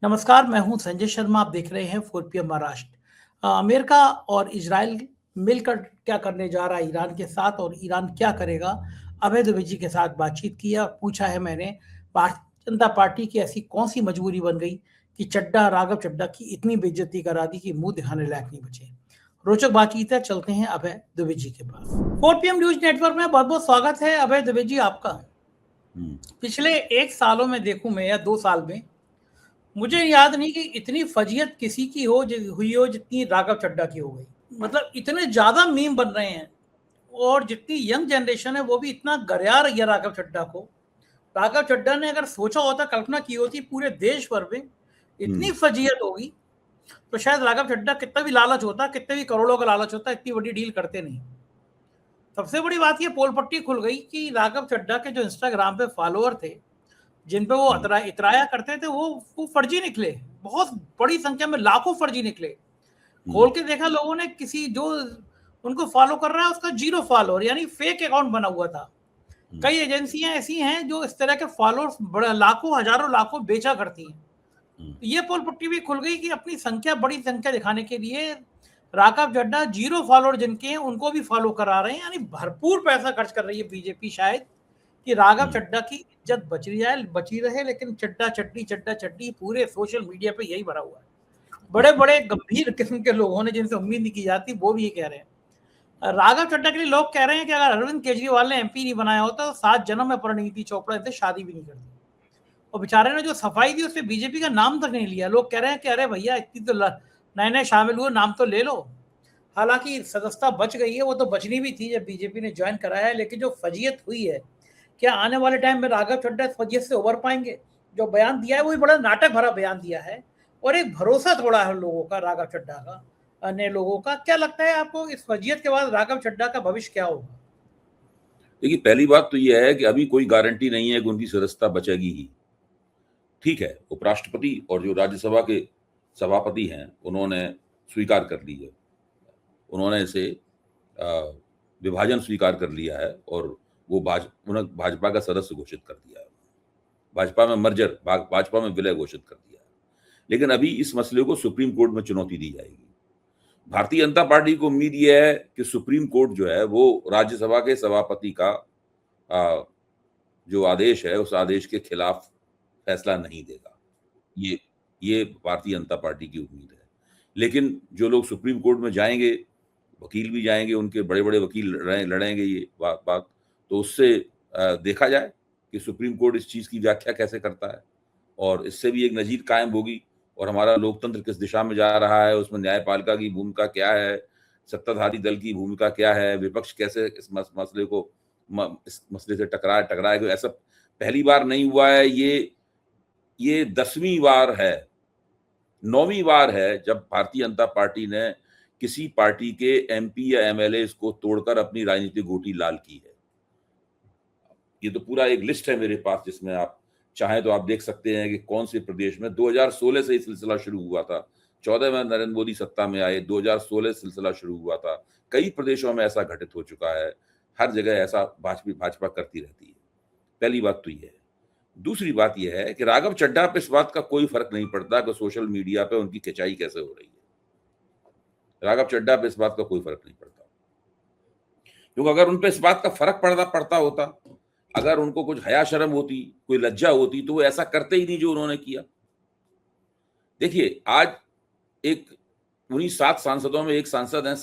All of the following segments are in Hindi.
नमस्कार, मैं हूं संजय शर्मा। आप देख रहे हैं 4 PM महाराष्ट्र। अमेरिका और इजराइल मिलकर क्या करने जा रहा है ईरान के साथ और ईरान क्या करेगा? अभय दुबे जी के साथ बातचीत की और पूछा है मैंने, भारतीय जनता पार्टी की ऐसी कौन-सी मजबूरी बन गई कि राघव चड्ढा की इतनी बेइज्जती करा दी कि मुँह दिखाने लायक नहीं बचे? रोचक बातचीत है, चलते हैं अभय दुबे जी के पास। 4 PM न्यूज़ नेटवर्क में बहुत-बहुत स्वागत है अभय दुबे जी आपका। पिछले 1 सालों में देखूँ मैं या 2 साल में, मुझे याद नहीं कि इतनी फजीयत किसी की हुई हो जितनी राघव चड्ढा की हो गई। मतलब इतने ज़्यादा मीम बन रहे हैं और जितनी यंग जनरेशन है वो भी इतना गरिया रही है राघव चड्ढा को। राघव चड्ढा ने अगर सोचा होता, कल्पना की होती पूरे देश भर में इतनी फजीयत होगी, तो शायद राघव चड्ढा कितना भी लालच होता, कितने भी करोड़ों का लालच होता, इतनी बड़ी डील करते नहीं। सबसे बड़ी बात ये पोल पट्टी खुल गई कि राघव चड्ढा के जो इंस्टाग्राम पे फॉलोअर थे, जिन पे वो इतराया करते थे, वो फर्जी निकले। बहुत बड़ी संख्या में लाखों फर्जी निकले। खोल के देखा लोगों ने, किसी जो उनको फॉलो कर रहा है उसका 0 फॉलोअर, यानी फेक अकाउंट बना हुआ था। कई एजेंसियां ऐसी हैं जो इस तरह के फॉलोअर्स बड़ा लाखों, हजारों, लाखों बेचा करती हैं। तो ये पोल पट्टी भी खुल गई कि अपनी संख्या, बड़ी संख्या दिखाने के लिए राघव चड्ढा 0 फॉलोअर जिनके हैं उनको भी फॉलो करा रहे हैं। यानी भरपूर पैसा खर्च कर रही है बीजेपी शायद कि राघव चड्ढा की इज्जत बची रहे, लेकिन चड्ढा चड्डी पूरे सोशल मीडिया पे यही भरा हुआ है। बड़े-बड़े गंभीर किस्म के लोगों ने, जिनसे उम्मीद नहीं की जाती, वो भी ये कह रहे हैं। राघव चड्ढा के लिए लोग कह रहे हैं कि अगर अरविंद केजरीवाल ने एमपी नहीं बनाया होता तो 7 जन्म में परिणीति चोपड़ा से शादी भी नहीं करती। और बेचारे ने जो सफाई दी उसमें बीजेपी का नाम तक नहीं लिया। लोग कह रहे हैं कि अरे भैया, इतनी तो नए-नए शामिल हुए, नाम तो ले लो। हालांकि सदस्यता बच गई है, वो तो बचनी भी थी जब बीजेपी ने ज्वाइन कराया है, लेकिन जो फजीयत हुई है, क्या आने वाले टाइम में राघव चड्ढा इस फजीयत से उबर पाएंगे? जो बयान दिया है वो भी बड़ा नाटक भरा बयान दिया है और एक भरोसा तोड़ा है लोगों का, राघव चड्ढा का, अन्य लोगों का। क्या लगता है आपको, इस फजीयत के बाद राघव चड्ढा का भविष्य क्या होगा? देखिए, पहली बात तो यह है कि अभी कोई गारंटी नहीं है कि उनकी सदस्यता बचेगी ही। ठीक है, उपराष्ट्रपति और जो राज्यसभा के सभापति हैं, उन्होंने स्वीकार कर ली है। उन्होंने इसे विभाजन स्वीकार कर लिया है और वो उन्होंने भाजपा का सदस्य घोषित कर दिया है। भाजपा में मर्जर, भाजपा में विलय घोषित कर दिया है। लेकिन अभी इस मसले को सुप्रीम कोर्ट में चुनौती दी जाएगी। भारतीय जनता पार्टी को उम्मीद यह है कि सुप्रीम कोर्ट जो है वो राज्यसभा के सभापति का जो आदेश है उस आदेश के खिलाफ फैसला नहीं देगा। ये भारतीय जनता पार्टी की उम्मीद है। लेकिन जो लोग सुप्रीम कोर्ट में जाएंगे, वकील भी जाएंगे, उनके बड़े बड़े वकील लड़ेंगे ये बात, तो उससे देखा जाए कि सुप्रीम कोर्ट इस चीज की व्याख्या कैसे करता है और इससे भी एक नजीर कायम होगी और हमारा लोकतंत्र किस दिशा में जा रहा है, उसमें न्यायपालिका की भूमिका क्या है, सत्ताधारी दल की भूमिका क्या है, विपक्ष कैसे इस मसले से टकराए। ऐसा पहली बार नहीं हुआ है। ये 10वीं बार है, 9वीं बार है जब भारतीय जनता पार्टी ने किसी पार्टी के एमपी या एमएलए को तोड़कर अपनी राजनीतिक गोटी लाल की है। ये तो पूरा एक लिस्ट है मेरे पास, जिसमें आप चाहें तो आप देख सकते हैं कि कौन से प्रदेश में 2016 से ये सिलसिला शुरू हुआ था। 14 में नरेंद्र मोदी सत्ता में आए, 2016 सिलसिला शुरू हुआ था। कई प्रदेशों में ऐसा घटित हो चुका है। हर जगह ऐसा भाजपा करती रहती है। पहली बात तो ये है। दूसरी बात यह है कि राघव चड्ढा पे इस बात का कोई फर्क नहीं पड़ता कि सोशल मीडिया पे उनकी खिंचाई कैसे हो रही है। राघव चड्ढा पे इस बात का कोई फर्क नहीं पड़ता, क्योंकि अगर उन पे इस बात का फर्क पड़ता होता, अगर उनको कुछ हया शर्म होती, कोई लज्जा होती, तो वो ऐसा करते ही नहीं जो उन्होंने किया। देखिए, आज उन्हीं 7 सांसदों में एक सांसद हैं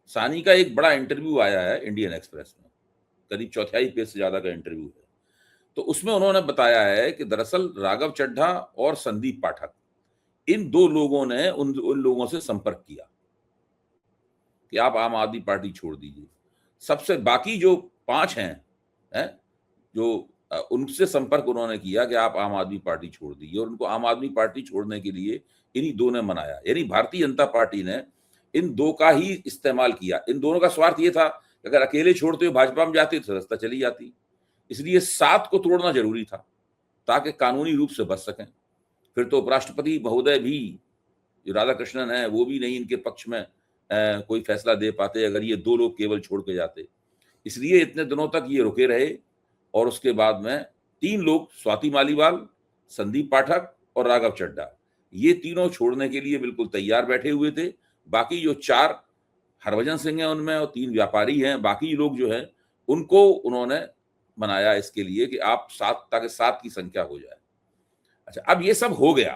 साहनी का एक बड़ा इंटरव्यू आया है इंडियन एक्सप्रेस में, करीब 4 पेज से ज्यादा का इंटरव्यू है। तो उसमें उन्होंने बताया है कि दरअसल राघव चड्ढा और संदीप पाठक, इन 2 लोगों ने उन लोगों से संपर्क किया कि आप आम आदमी पार्टी छोड़ दीजिए। सबसे बाकी जो 5 हैं जो उनसे संपर्क उन्होंने किया कि आप आम आदमी पार्टी छोड़ दीजिए, और उनको आम आदमी पार्टी छोड़ने के लिए इन्हीं 2 ने मनाया। यानी भारतीय जनता पार्टी ने इन 2 का ही इस्तेमाल किया। इन दोनों का स्वार्थ ये था कि अगर अकेले छोड़ते हुए भाजपा में जाते तो सदस्यता चली जाती, इसलिए 7 को तोड़ना जरूरी था ताकि कानूनी रूप से बच सकें। फिर तो उपराष्ट्रपति महोदय भी, जो राधाकृष्णन है, वो भी नहीं इनके पक्ष में कोई फैसला दे पाते अगर ये 2 लोग केवल छोड़ के जाते। इसलिए इतने दिनों तक ये रुके रहे और उसके बाद में 3 लोग, स्वाति मालीवाल, संदीप पाठक और राघव चड्ढा, ये तीनों छोड़ने के लिए बिल्कुल तैयार बैठे हुए थे। बाकी जो 4 हरभजन सिंह हैं उनमें और 3 व्यापारी हैं, बाकी लोग जो हैं उनको उन्होंने बनाया इसके लिए कि आप 7 ताकि 7 की संख्या हो जाए। अच्छा, अब ये सब हो गया।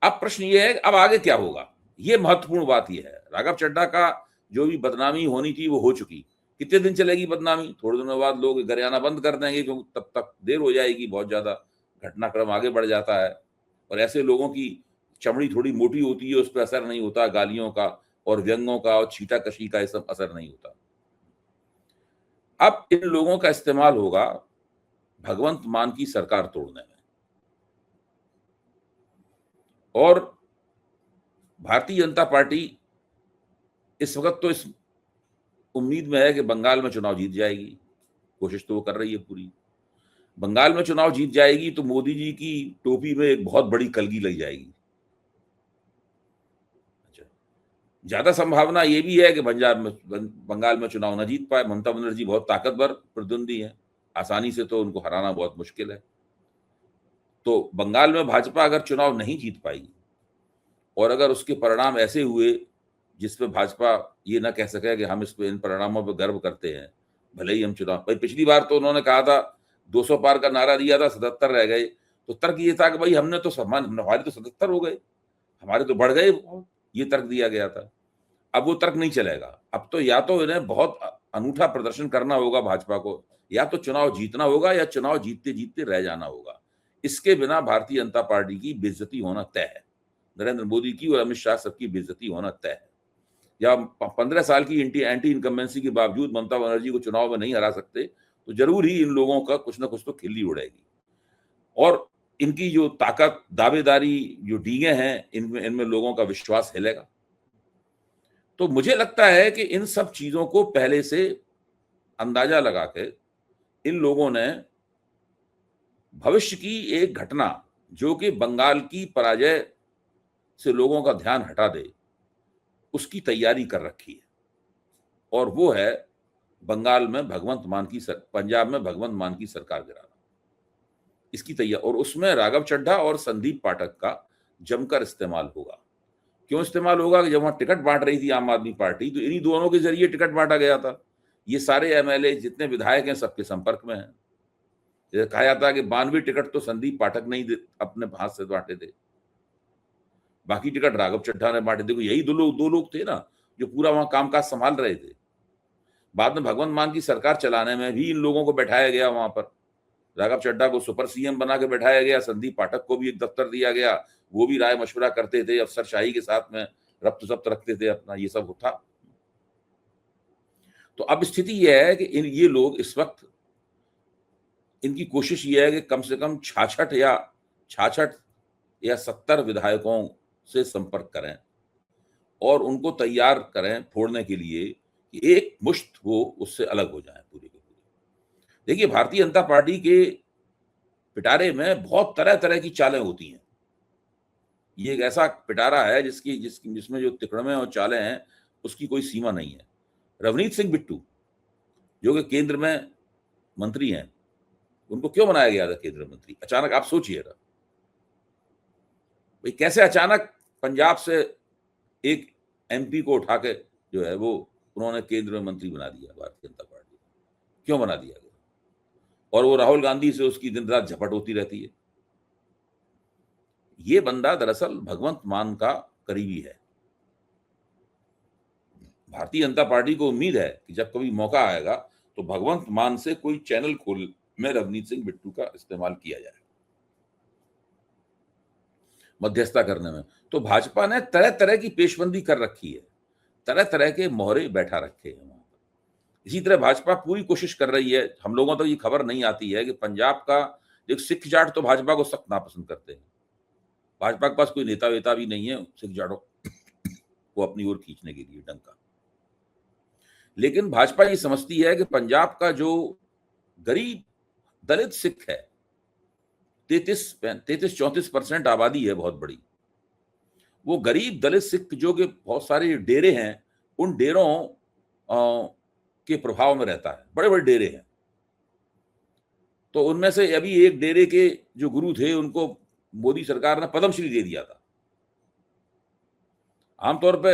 अब प्रश्न ये है अब आगे क्या होगा? ये महत्वपूर्ण बात ये है। राघव चड्ढा का जो भी बदनामी होनी थी वो हो चुकी। कितने दिन चलेगी बदनामी? थोड़े दिनों बाद लोग गरियाना बंद कर देंगे क्योंकि तब तक देर हो जाएगी, बहुत ज्यादा घटनाक्रम आगे बढ़ जाता है और ऐसे लोगों की चमड़ी थोड़ी मोटी होती है, उस पर असर नहीं होता, गालियों का और व्यंग्यों का और छीटाकशी का ये सब असर नहीं होता। अब इन लोगों का इस्तेमाल होगा भगवंत मान की सरकार तोड़ने में, और भारतीय जनता पार्टी इस वक्त तो इस उम्मीद में है कि बंगाल में चुनाव जीत जाएगी। कोशिश तो वो कर रही है पूरी। बंगाल में चुनाव जीत जाएगी तो मोदी जी की टोपी में एक बहुत बड़ी कलगी लग जाएगी। अच्छा, ज्यादा संभावना ये भी है कि बंगाल में चुनाव न जीत पाए। ममता बनर्जी बहुत ताकतवर प्रतिद्वंदी है, आसानी से तो उनको हराना बहुत मुश्किल है। तो बंगाल में भाजपा अगर चुनाव नहीं जीत पाई और अगर उसके परिणाम ऐसे हुए जिसमें भाजपा ये ना कह सके कि हम इस पे इन परिणामों पर गर्व करते हैं, भले ही हम चुनाव, भाई पिछली बार तो उन्होंने कहा था 200 पार का नारा दिया था, 77 रह गए, तो तर्क ये था कि भाई हमने तो हमारे तो 77 हो गए, हमारे तो बढ़ गए, ये तर्क दिया गया था। अब वो तर्क नहीं चलेगा। अब तो या तो इन्हें बहुत अनूठा प्रदर्शन करना होगा भाजपा को, या तो चुनाव जीतना होगा या चुनाव जीतते जीतते रह जाना होगा। इसके बिना भारतीय जनता पार्टी की बेइज्जती होना तय है। नरेंद्र मोदी की और अमित शाह सबकी बेइज्जती होना तय है। या 15 साल की एंटी इनकम्बेंसी के बावजूद ममता बनर्जी को चुनाव में नहीं हरा सकते तो जरूर ही इन लोगों का कुछ ना कुछ तो खिल्ली उड़ेगी, और इनकी जो ताकत, दावेदारी, जो डींगे हैं, इनमें लोगों का विश्वास हिलेगा। तो मुझे लगता है कि इन सब चीजों को पहले से अंदाजा लगा के इन लोगों ने भविष्य की एक घटना जो कि बंगाल की पराजय से लोगों का ध्यान हटा दे, उसकी तैयारी कर रखी है, और वो है पंजाब में भगवंत मान की सरकार गिराना। इसकी तैयारी, और उसमें राघव चड्ढा और संदीप पाठक का जमकर इस्तेमाल होगा। क्यों इस्तेमाल होगा कि जब वहां टिकट बांट रही थी आम आदमी पार्टी तो इन्हीं दोनों के जरिए टिकट बांटा गया था। ये सारे एमएलए जितने विधायक हैं सबके संपर्क में हैं। जैसे कहा जाता है कि 92 टिकट तो संदीप पाठक ने ही अपने हाथ से बांटे थे, बाकी टिकट राघव चड्ढा ने बांटे थे। यही दो लोग थे ना जो पूरा वहां कामकाज संभाल रहे थे। बाद में भगवंत मान की सरकार चलाने में भी इन लोगों को बैठाया गया वहां पर। राघव चड्ढा को सुपर सीएम बना के बैठाया गया, संदीप पाठक को भी एक दफ्तर दिया गया, वो भी राय मशवरा करते थे, अफसरशाही के साथ में रब्त जब्त रखते थे अपना, ये सब था। तो अब स्थिति यह है कि ये लोग इस वक्त, इनकी कोशिश ये है कि कम से कम 66 या 70 विधायकों से संपर्क करें और उनको तैयार करें फोड़ने के लिए कि एक मुश्त वो उससे अलग हो जाए पूरे के पूरे। देखिए, भारतीय जनता पार्टी के पिटारे में बहुत तरह तरह की चालें होती हैं। ये एक ऐसा पिटारा है जिसमें जो तिकड़में और चालें हैं उसकी कोई सीमा नहीं है। रवनीत सिंह बिट्टू जो कि केंद्र में मंत्री हैं, उनको क्यों बनाया गया था केंद्रीय मंत्री? अचानक आप सोचिएगा भाई, कैसे अचानक पंजाब से एक एमपी को उठा के जो है वो उन्होंने केंद्र में मंत्री बना दिया भारतीय जनता पार्टी। क्यों बना दिया गया? और वो राहुल गांधी से उसकी दिन रात झपट होती रहती है। ये बंदा दरअसल भगवंत मान का करीबी है। भारतीय जनता पार्टी को उम्मीद है कि जब कभी मौका आएगा तो भगवंत मान से कोई चैनल खोल में रवनीत सिंह बिट्टू का इस्तेमाल किया जाए मध्यस्थता करने में। तो भाजपा ने तरह तरह की पेशबंदी कर रखी है, तरह तरह के मोहरे बैठा रखे हैं वहां पर। इसी तरह भाजपा पूरी कोशिश कर रही है, हम लोगों तक ये खबर नहीं आती है कि पंजाब का एक सिख जाट तो भाजपा को सख्त नापसंद करते हैं। भाजपा के पास कोई नेता वेता भी नहीं है सिख जाटों को अपनी ओर खींचने के लिए डंका। लेकिन भाजपा ये समझती है कि पंजाब का जो गरीब दलित सिख है, 33-34% आबादी है बहुत बड़ी, वो गरीब दलित सिख जो कि बहुत सारे डेरे हैं, उन डेरों के प्रभाव में रहता है। बड़े बड़े डेरे हैं। तो उनमें से अभी एक डेरे के जो गुरु थे उनको मोदी सरकार ने पद्मश्री दे दिया था। आमतौर पे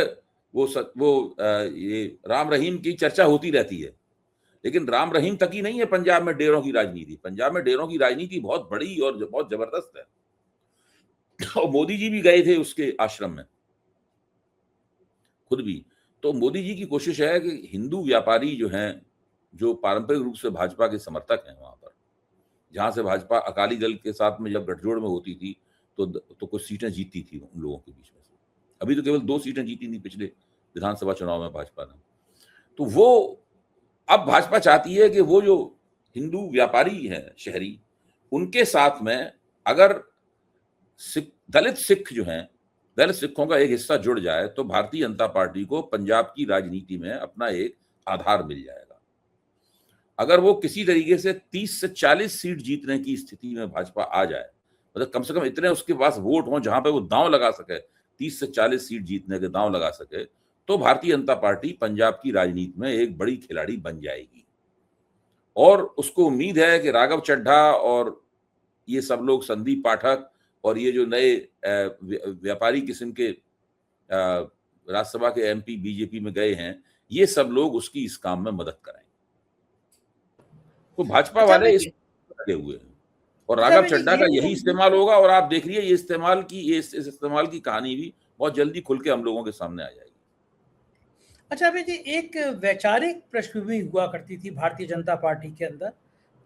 ये राम रहीम की चर्चा होती रहती है, लेकिन राम रहीम तक ही नहीं है पंजाब में डेरों की राजनीति। पंजाब में डेरों की राजनीति बहुत बड़ी और बहुत जबरदस्त है। और मोदी जी भी गए थे उसके आश्रम में खुद भी। तो मोदी जी की कोशिश है कि हिंदू व्यापारी जो हैं, जो पारंपरिक रूप से भाजपा के समर्थक हैं वहां पर, जहां से भाजपा अकाली दल के साथ में जब गठजोड़ में होती थी तो कुछ सीटें जीतती थी उन लोगों के बीच में से। अभी तो केवल 2 सीटें जीती थी पिछले विधानसभा चुनाव में भाजपा ने। तो वो अब भाजपा चाहती है कि वो जो हिंदू व्यापारी हैं शहरी, उनके साथ में अगर दलित सिख जो हैं, दलित सिखों का एक हिस्सा जुड़ जाए तो भारतीय जनता पार्टी को पंजाब की राजनीति में अपना एक आधार मिल जाएगा। अगर वो किसी तरीके से 30 से 40 सीट जीतने की स्थिति में भाजपा आ जाए, मतलब कम से कम इतने उसके पास वोट हों जहां पे वो दांव लगा सके, 30 से 40 सीट जीतने के दांव लगा सके, तो भारतीय जनता पार्टी पंजाब की राजनीति में एक बड़ी खिलाड़ी बन जाएगी। और उसको उम्मीद है कि राघव चड्ढा और ये सब लोग, संदीप पाठक और ये जो नए व्यापारी किस्म के राज्यसभा के एमपी बीजेपी में गए हैं, ये सब लोग उसकी इस काम में मदद करेंगे। तो भाजपा वाले इस लगे हुए हैं और राघव चड्ढा का यही इस्तेमाल होगा। और आप देख रही है इस इस्तेमाल की कहानी भी बहुत जल्दी खुल के हम लोगों के सामने आ जाएगी। अच्छा अभी जी, एक वैचारिक पृष्ठभूमि हुआ करती थी भारतीय जनता पार्टी के अंदर।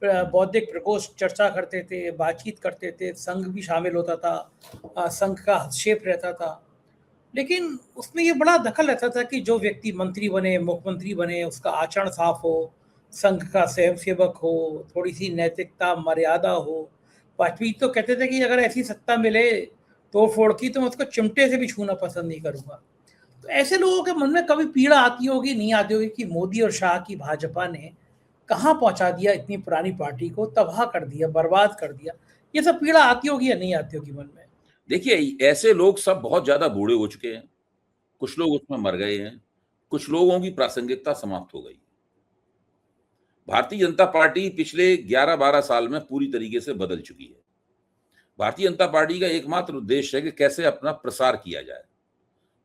बौद्धिक प्रकोष्ठ चर्चा करते थे, बातचीत करते थे, संघ भी शामिल होता था, संघ का हस्तक्षेप रहता था, लेकिन उसमें ये बड़ा दखल रहता था कि जो व्यक्ति मंत्री बने, मुख्यमंत्री बने, उसका आचरण साफ हो, संघ का स्वयंसेवक हो, थोड़ी सी नैतिकता मर्यादा हो। वाजपेयी तो कहते थे कि अगर ऐसी सत्ता मिले तोड़ फोड़ की, तो मैं उसको चिमटे से भी छूना पसंद नहीं करूंगा। तो ऐसे लोगों के मन में कभी पीड़ा आती होगी, नहीं आती होगी कि मोदी और शाह की भाजपा ने कहाँ पहुंचा दिया, इतनी पुरानी पार्टी को तबाह कर दिया, बर्बाद कर दिया। ये सब पीड़ा आती होगी या नहीं आती होगी मन में? देखिए, ऐसे लोग सब बहुत ज्यादा बूढ़े हो चुके हैं, कुछ लोग उसमें मर गए हैं, कुछ लोगों की प्रासंगिकता समाप्त हो गई। भारतीय जनता पार्टी पिछले 11-12 साल में पूरी तरीके से बदल चुकी है। भारतीय जनता पार्टी का एकमात्र उद्देश्य है कि कैसे अपना प्रसार किया जाए।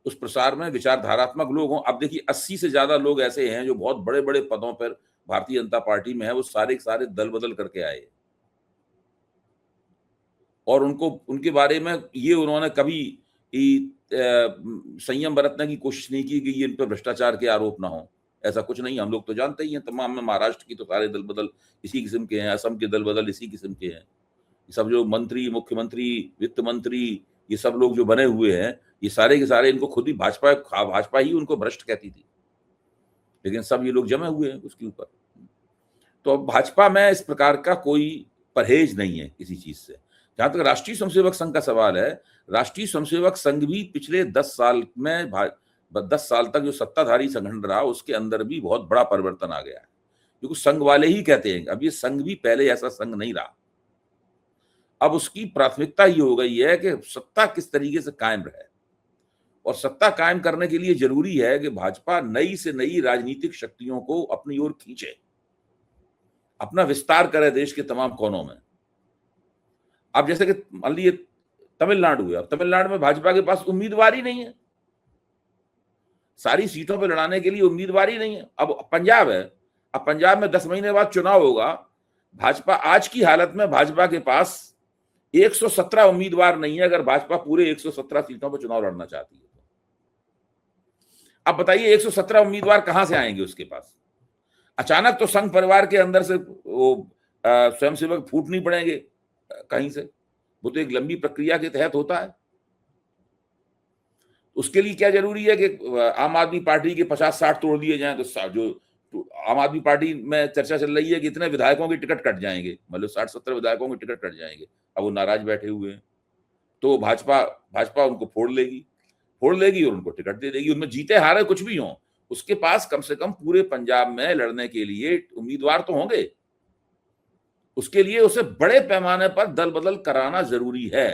उस प्रसार में विचारधारात्मक लोग हों। अब देखिए 80 से ज्यादा लोग ऐसे हैं जो बहुत बड़े बड़े पदों पर भारतीय जनता पार्टी में है, वो सारे के सारे दल बदल करके आए और उनके बारे में ये उन्होंने कभी संयम बरतने की कोशिश नहीं की कि ये इन पर भ्रष्टाचार के आरोप ना हो। ऐसा कुछ नहीं। हम लोग तो जानते ही हैं तमाम में, महाराष्ट्र की तो सारे दल बदल इसी किस्म के हैं, असम के दल बदल इसी किस्म के हैं। सब जो मंत्री, मुख्यमंत्री, वित्त मंत्री, ये सब लोग जो बने हुए हैं, ये सारे के सारे, इनको खुद ही भाजपा ही उनको भ्रष्ट कहती थी, लेकिन सब ये लोग जमे हुए हैं उसके ऊपर। तो भाजपा में इस प्रकार का कोई परहेज नहीं है किसी चीज से। जहां तक राष्ट्रीय स्वयंसेवक संघ का सवाल है, राष्ट्रीय स्वयंसेवक संघ भी पिछले 10 साल में 10 साल तक जो सत्ताधारी संगठन रहा, उसके अंदर भी बहुत बड़ा परिवर्तन आ गया है, क्योंकि संघ वाले ही कहते हैं। अब ये संघ भी पहले ऐसा संघ नहीं रहा। अब उसकी प्राथमिकता ये हो गई है कि सत्ता किस तरीके से कायम रहे, और सत्ता कायम करने के लिए जरूरी है कि भाजपा नई से नई राजनीतिक शक्तियों को अपनी ओर खींचे, अपना विस्तार करे देश के तमाम कोनों में। अब जैसे कि मान लीजिए तमिलनाडु है, अब तमिलनाडु में भाजपा के पास उम्मीदवार ही नहीं है, सारी सीटों पर लड़ाने के लिए उम्मीदवार ही नहीं है। अब पंजाब है, अब पंजाब में 10 महीने बाद चुनाव होगा। भाजपा आज की हालत में, भाजपा के पास 117 उम्मीदवार नहीं है अगर भाजपा पूरे 117 सीटों पर चुनाव लड़ना चाहती है तो। अब बताइए 117 उम्मीदवार कहां से आएंगे उसके पास? अचानक तो संघ परिवार के अंदर से वो स्वयंसेवक फूट नहीं पड़ेंगे कहीं से, वो तो एक लंबी प्रक्रिया के तहत होता है। उसके लिए क्या जरूरी है कि आम आदमी पार्टी के 50-60 तोड़ दिए जाएं। तो जो आम आदमी पार्टी में चर्चा चल रही है कि इतने विधायकों की टिकट कट जाएंगे, मतलब 60-70 विधायकों की टिकट कट जाएंगे। अब वो नाराज बैठे हुए हैं, तो भाजपा उनको फोड़ लेगी और उनको टिकट दे देगी। उनमें जीते हारे कुछ भी हों, उसके पास कम से कम पूरे पंजाब में लड़ने के लिए उम्मीदवार तो होंगे। उसके लिए उसे बड़े पैमाने पर दल बदल कराना जरूरी है।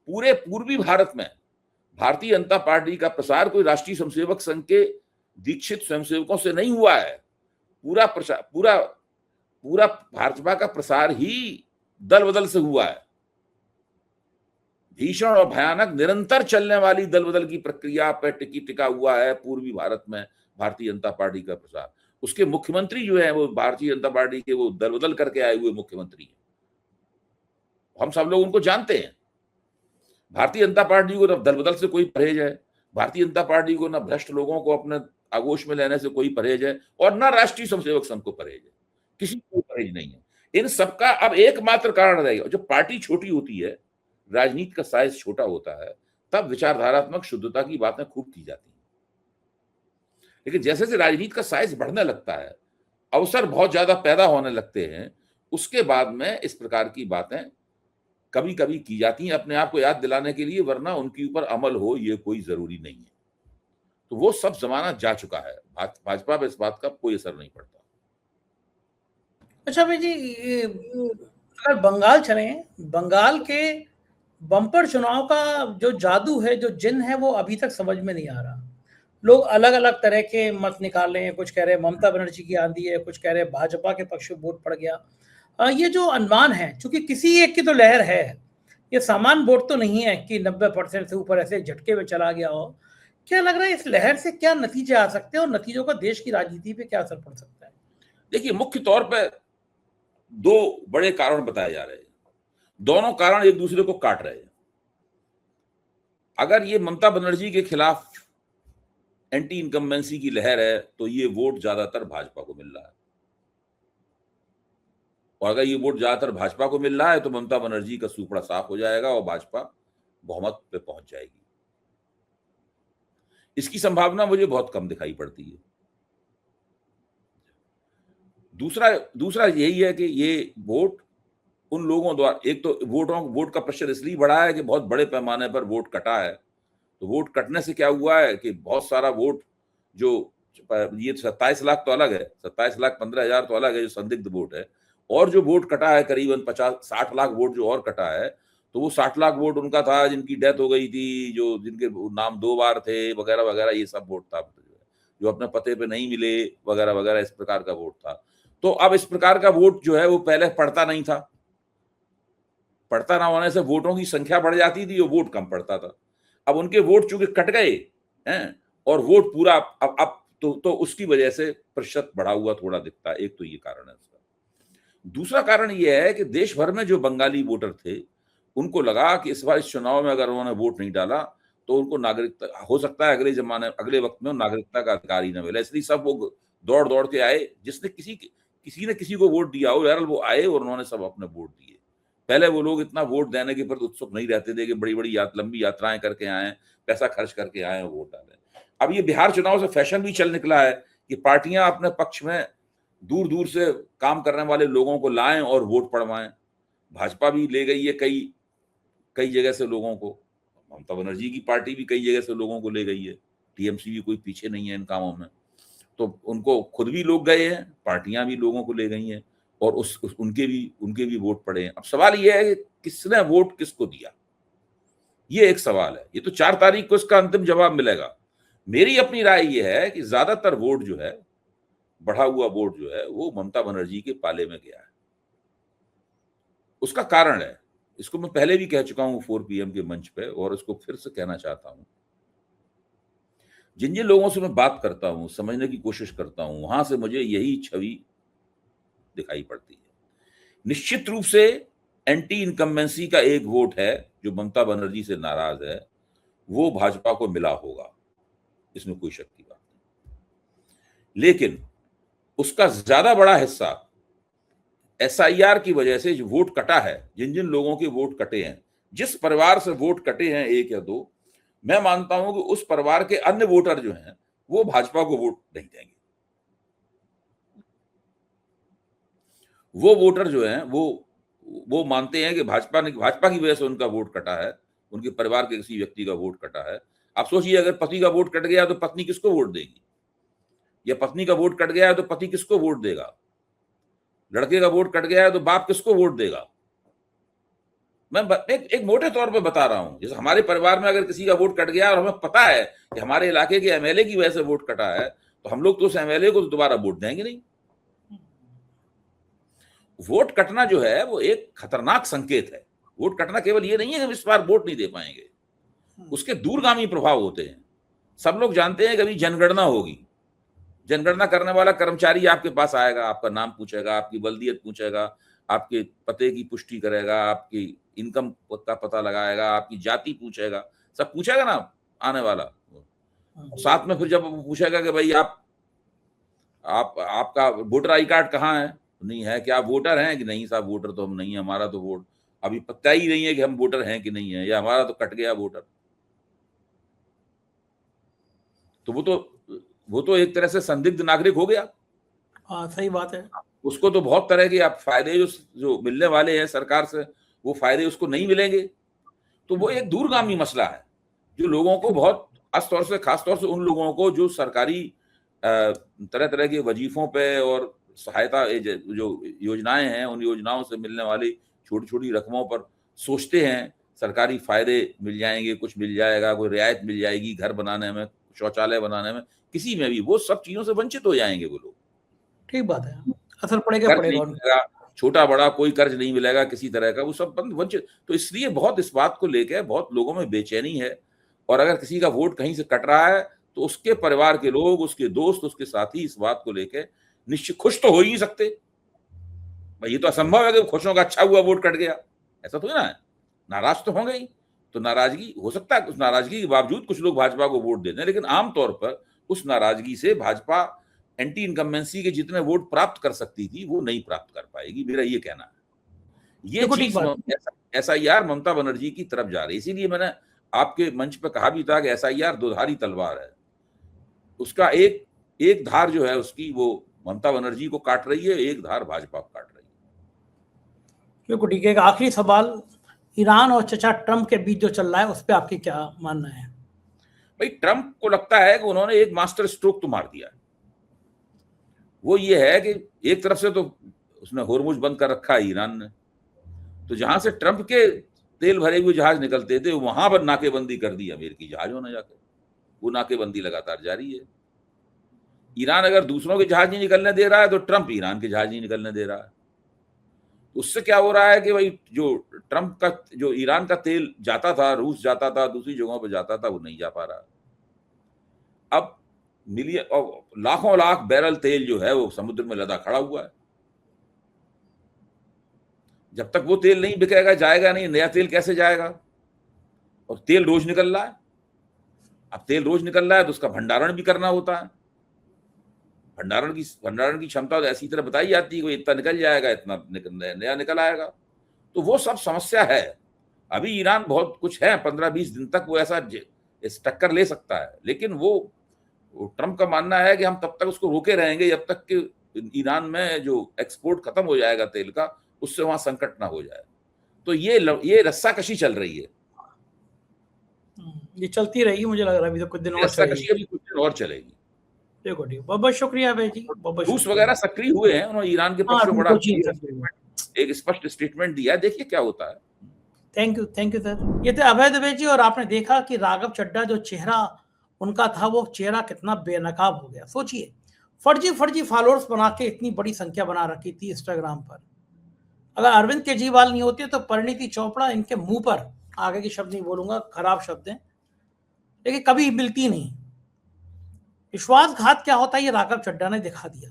पूरे पूर्वी भारत में भारतीय जनता पार्टी का प्रसार कोई राष्ट्रीय स्वयंसेवक संघ के दीक्षित स्वयंसेवकों से नहीं हुआ है। पूरा भाजपा का प्रसार ही दल बदल से हुआ है। भीषण और भयानक निरंतर चलने वाली दल बदल की प्रक्रिया पर टिका हुआ है पूर्वी भारत में भारतीय जनता पार्टी का प्रसार। उसके मुख्यमंत्री जो है वो भारतीय जनता पार्टी के वो दल बदल करके आए हुए मुख्यमंत्री हैं, हम सब लोग उनको जानते हैं। भारतीय जनता पार्टी को न दल बदल से कोई परहेज है, भारतीय जनता पार्टी को न भ्रष्ट लोगों को अपने आगोश में लेने से कोई परहेज है, और न राष्ट्रीय स्वयंसेवक संघ को परहेज है, किसी को परहेज नहीं है। इन सबका अब एकमात्र कारण रहेगा, जब पार्टी छोटी होती है, राजनीति का साइज छोटा होता है, तब विचारधारात्मक शुद्धता की बातें खूब की जाती हैं। लेकिन जैसे जैसे राजनीति का साइज बढ़ने लगता है, अवसर बहुत ज्यादा पैदा होने लगते हैं, उसके बाद में इस प्रकार की बातें कभी कभी की जाती हैं अपने आप को याद दिलाने के लिए, वरना उनके ऊपर अमल हो ये कोई जरूरी नहीं है। तो वो सब जमाना जा चुका है, भाजपा पे इस बात का कोई असर नहीं पड़ता। अच्छा भाई जी, अगर बंगाल चलें, बंगाल के बम्पर चुनाव का जो जादू है, जो जिन है, वो अभी तक समझ में नहीं आ रहा। लोग अलग-अलग तरह के मत निकाल रहे हैं, कुछ कह रहे हैं ममता बनर्जी की आंधी है, कुछ कह रहे हैं भाजपा के पक्ष में वोट पड़ गया। ये जो अनुमान है, चूँकि किसी एक की तो लहर है, ये सामान्य वोट तो नहीं है कि 90% से ऊपर ऐसे झटके में चला गया हो। क्या लग रहा है इस लहर से क्या नतीजे आ सकते हैं और नतीजों का देश की राजनीति पे क्या असर पड़ सकता है? देखिए, मुख्य तौर पे 2 बड़े कारण बताए जा रहे हैं। दोनों कारण एक दूसरे को काट रहे हैं। अगर ये ममता बनर्जी के खिलाफ एंटी इनकम्बेंसी की लहर है, तो ये वोट ज्यादातर भाजपा को मिल रहा है, और अगर ये वोट ज्यादातर भाजपा को मिल रहा है तो ममता बनर्जी का सूपड़ा साफ हो जाएगा और भाजपा बहुमत पे पहुंच जाएगी। इसकी संभावना मुझे बहुत कम दिखाई पड़ती है। दूसरा यही है कि ये वोट उन लोगों द्वारा, एक तो वोट का प्रेशर इसलिए बढ़ा है कि बहुत बड़े पैमाने पर वोट कटा है। तो वोट कटने से क्या हुआ है कि बहुत सारा वोट जो ये 27 लाख तो अलग है, 27,15,000 तो अलग है जो संदिग्ध वोट है, और जो वोट कटा है करीबन 50-60 लाख वोट जो और कटा है, तो वो 60 लाख वोट उनका था जिनकी डेथ हो गई थी, जो जिनके नाम 2 बार थे वगैरह वगैरह, ये सब वोट था जो अपने पते पे नहीं मिले वगैरह वगैरह, इस प्रकार का वोट था। तो अब इस प्रकार का वोट जो है वो पहले पड़ता नहीं था, पड़ता ना होने से वोटों की संख्या बढ़ जाती थी और वोट कम पड़ता था। अब उनके वोट चूंकि कट गए हैं और वोट पूरा अब तो उसकी वजह से प्रतिशत बढ़ा हुआ थोड़ा दिखता है। एक तो ये कारण है उसका। दूसरा कारण ये है कि देश भर में जो बंगाली वोटर थे, उनको लगा कि इस बार इस चुनाव में अगर उन्होंने वोट नहीं डाला तो उनको नागरिकता, हो सकता है अगले वक्त में नागरिकता का अधिकार ही न मिले, इसलिए सब वो दौड़ दौड़ के आए। जिसने किसी ने किसी को वोट दिया हो, यार वो आए और उन्होंने सब अपने वोट दिए। पहले वो लोग इतना वोट देने के प्रति उत्सुक नहीं रहते थे कि बड़ी बड़ी लंबी यात्राएं करके आए, पैसा खर्च करके आए वोट डालें। अब ये बिहार चुनाव से फैशन भी चल निकला है कि पार्टियां अपने पक्ष में दूर दूर से काम करने वाले लोगों को लाएं और वोट पड़वाएं। भाजपा भी ले गई है कई जगह से लोगों को, ममता बनर्जी की पार्टी भी कई जगह से लोगों को ले गई है, टीएमसी भी कोई पीछे नहीं है इन कामों में। तो उनको खुद भी लोग गए हैं, पार्टियां भी लोगों को ले गई हैं, और उनके भी वोट पड़े हैं। अब सवाल यह है कि किसने वोट किसको दिया, ये एक सवाल है। ये तो 4 तारीख को इसका अंतिम जवाब मिलेगा। मेरी अपनी राय यह है कि ज्यादातर वोट जो है, बढ़ा हुआ वोट जो है, वो ममता बनर्जी के पाले में गया है। उसका कारण है, इसको मैं पहले भी कह चुका हूं 4 PM के मंच पे, और इसको फिर से कहना चाहता हूं। जिन जिन लोगों से मैं बात करता हूं, समझने की कोशिश करता हूं, वहां से मुझे यही छवि दिखाई पड़ती है। निश्चित रूप से एंटी इनकम्बेंसी का एक वोट है जो ममता बनर्जी से नाराज है, वो भाजपा को मिला होगा, इसमें कोई शक की बात नहीं। लेकिन उसका ज्यादा बड़ा हिस्सा SIR की वजह से जो वोट कटा है, जिन जिन लोगों के वोट कटे हैं, जिस परिवार से वोट कटे हैं 1 या 2, मैं मानता हूं कि उस परिवार के अन्य वोटर जो हैं वो भाजपा को वोट नहीं देंगे। वो वोटर जो हैं वो मानते हैं कि भाजपा की वजह से उनका वोट कटा है, उनके परिवार के किसी व्यक्ति का वोट कटा है। आप सोचिए, अगर पति का वोट कट गया तो पत्नी किसको वोट देगी, या पत्नी का वोट कट गया है तो पति किसको वोट देगा, लड़के का वोट कट गया है तो बाप किसको वोट देगा। मैं एक मोटे तौर पे बता रहा हूं, जैसे हमारे परिवार में अगर किसी का वोट कट गया और हमें पता है कि हमारे इलाके के MLA की वजह से वोट कटा है, तो हम लोग तो उस MLA को तो दोबारा वोट देंगे नहीं। वोट कटना जो है वो एक खतरनाक संकेत है, वोट कटना केवल ये नहीं है कि हम इस बार वोट नहीं दे पाएंगे, उसके दूरगामी प्रभाव होते हैं। सब लोग जानते हैं कि अभी जनगणना होगी, जनगणना करने वाला कर्मचारी आपके पास आएगा, आपका नाम पूछेगा, आपकी बल्दियत पूछेगा, आपके पते की पुष्टि करेगा, आपकी इनकम का पता लगाएगा, आपकी जाति पूछेगा, सब पूछेगा ना आने वाला। साथ में फिर जब वो पूछेगा कि भाई आपका वोटर आई कार्ड कहाँ है, नहीं है, क्या आप वोटर हैं कि नहीं साहब, वोटर तो हम नहीं है, हमारा तो वोट अभी पता ही नहीं है कि हम वोटर हैं कि नहीं है, या हमारा तो कट गया वोटर। तो वो तो एक तरह से संदिग्ध नागरिक हो गया। हाँ, सही बात है। उसको तो बहुत तरह के आप फायदे जो मिलने वाले हैं सरकार से, वो फायदे उसको नहीं मिलेंगे। तो वो एक दूरगामी मसला है जो लोगों को बहुत खास तौर से उन लोगों को जो सरकारी तरह तरह के वजीफों पे और सहायता जो योजनाएं हैं, उन योजनाओं से मिलने वाली छोटी छोटी रकमों पर सोचते हैं सरकारी फायदे मिल जाएंगे, कुछ मिल जाएगा, कोई रियायत मिल जाएगी घर बनाने में, शौचालय बनाने में, किसी में भी, वो सब चीजों से वंचित हो जाएंगे वो लोग। ठीक बात है, असर पड़ेगा कर्ज पड़ेगा नहीं उनको। मिलेगा, छोटा बड़ा कोई कर्ज नहीं मिलेगा किसी तरह का, वो सब बंद वंचित। तो इसलिए बहुत इस बात को लेकर बहुत लोगों में बेचैनी है, और अगर किसी का वोट कहीं से कट रहा है तो उसके परिवार के लोग, उसके दोस्त, उसके साथी इस बात को लेकर निश्चित खुश तो हो ही नहीं सकते। भाई ये तो असंभव है कि खुशों का अच्छा हुआ वोट कट गया, ऐसा तो ना है, नाराज तो होंगे ही। तो नाराजगी हो सकता है, उस नाराजगी के बावजूद कुछ लोग भाजपा को वोट देते हैं, लेकिन आमतौर पर उस नाराजगी से भाजपा एंटी इनकम्बेंसी के जितने वोट प्राप्त कर सकती थी वो नहीं प्राप्त कर पाएगी, मेरा ये कहना है। ये चीज SIR ममता बनर्जी की तरफ जा रही है। इसीलिए मैंने आपके मंच पे कहा भी था कि SIR दोधारी तलवार है, उसका एक धार जो है उसकी वो ममता बनर्जी को काट रही है, एक धार भाजपा को काट रही है। बिल्कुल ठीक है। आखिरी सवाल, ईरान और चचा ट्रंप के बीच जो चल रहा है उस पर आपकी क्या मानना है? भाई ट्रंप को लगता है कि उन्होंने एक मास्टर स्ट्रोक तो मार दिया है। वो ये है कि एक तरफ से तो उसने होर्मुज बंद कर रखा है ईरान ने, तो जहां से ट्रंप के तेल भरे हुए जहाज निकलते थे वहां पर नाकेबंदी कर दी अमेरिकी जहाजों ने जाकर, वो नाकेबंदी लगातार जारी है। ईरान अगर दूसरों के जहाज नहीं निकलने दे रहा है तो ट्रंप ईरान के जहाज नहीं निकलने दे रहा है। उससे क्या हो रहा है कि भाई जो ट्रंप का, जो ईरान का तेल जाता था, रूस जाता था, दूसरी जगहों पर जाता था, वो नहीं जा पा रहा। अब मिलियन और लाखों लाख बैरल तेल जो है वो समुद्र में लदा खड़ा हुआ है। जब तक वो तेल नहीं बिकेगा, जाएगा नहीं, नया तेल कैसे जाएगा? और तेल रोज निकल रहा है। अब तेल रोज निकल रहा है तो उसका भंडारण भी करना होता है। भंडारण की क्षमता तो ऐसी तरह बताई जाती है कि इतना निकल जाएगा, इतना नया निकल आएगा। तो वो सब समस्या है। अभी ईरान बहुत कुछ है, 15-20 दिन तक वो ऐसा टक्कर ले सकता है, लेकिन वो ट्रंप का मानना है कि हम तब तक उसको रोके रहेंगे जब तक कि ईरान में जो एक्सपोर्ट खत्म हो जाएगा तेल का, उससे वहां संकट ना हो जाए। तो ये रस्साकशी चल रही है, ये चलती रहेगी, मुझे लग रहा है अभी तो कुछ दिन और रस्साकशी अभी कुछ दिन और चलेगी। देखो ठीक, बहुत बहुत शुक्रिया भाई जी, बहुत रूस वगैरह सक्रिय हुए हैं, उन्होंने ईरान के पक्ष में बड़ा एक स्पष्ट स्टेटमेंट दिया है, देखिए क्या होता है। Thank you sir. ये थे अभय दुबे जी, और आपने देखा कि राघव चड्ढा जो चेहरा उनका था वो चेहरा कितना बेनकाब हो गया। सोचिए, फर्जी फॉलोअर्स बना के इतनी बड़ी संख्या बना रखी थी इंस्टाग्राम पर। अगर अरविंद केजरीवाल नहीं होते तो परिणीति चोपड़ा, इनके मुंह पर, आगे के शब्द नहीं बोलूंगा, खराब शब्द हैं, लेकिन कभी मिलती नहीं। विश्वासघात क्या होता है ये राघव चड्ढा ने दिखा दिया।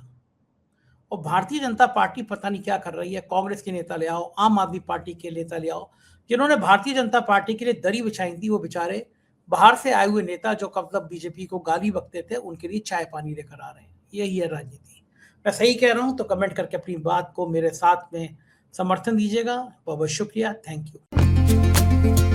और भारतीय जनता पार्टी पता नहीं क्या कर रही है। कांग्रेस के नेता ले आओ, आम आदमी पार्टी के नेता ले आओ, जिन्होंने भारतीय जनता पार्टी के लिए दरी बिछाई थी, वो बेचारे बाहर से आए हुए नेता जो कब तक बीजेपी को गाली बकते थे, उनके लिए चाय पानी लेकर आ रहे हैं। यही है राजनीति। मैं सही कह रहा हूं तो कमेंट करके अपनी बात को मेरे साथ में समर्थन दीजिएगा। बहुत बहुत शुक्रिया, थैंक यू।